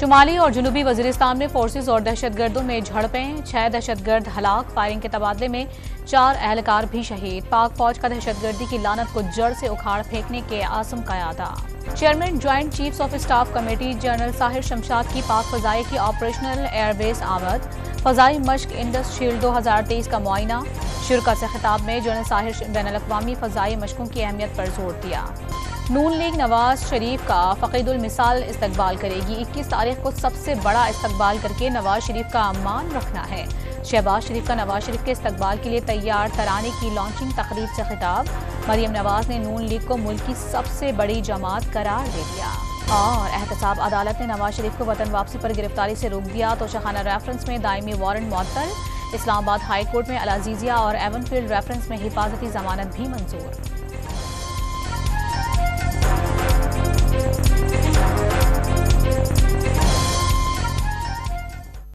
शुमाली और जनूबी वजीरिस्तान में फोर्सेज और दहशतगर्दों में झड़पें, 6 दहशतगर्द हलाक। फायरिंग के तबादले में 4 एहलकार भी शहीद। पाक फौज का दहशतगर्दी की लानत को जड़ से उखाड़ फेंकने के आज़म का इरादा। Chairman joint chiefs of staff committee general Sahir Shamshad की पाक फजाई की ऑपरेशनल एयरबेस आमद। फजाई मश्क इंडस शील्ड 2023 का मुआयना। शुरा से खिताब में जनरल साहिर बैनुल-अक़वामी फजाई मशकों की अहमियत पर जोर दिया। नून लीग नवाज शरीफ का फ़क़ीदुल मिसाल इस्तकबाल करेगी। 21 तारीख को सबसे बड़ा इस्तकबाल करके नवाज शरीफ का मान रखना है। शहबाज शरीफ का नवाज शरीफ के इस्तकबाल के लिए तैयार तराने की लॉन्चिंग तकरीब से खिताब। मरियम नवाज ने नून लीग को मुल्क की सबसे बड़ी जमात करार दे दिया। और एहतसाब अदालत ने नवाज शरीफ को वतन वापसी पर गिरफ्तारी से रोक दिया। तोशाखाना रेफरेंस में दायमी वारंट मुअत्तल। इस्लामाबाद हाई कोर्ट में अल अज़ीज़िया और एवनफील्ड रेफरेंस में हिफाजती जमानत भी मंजूर।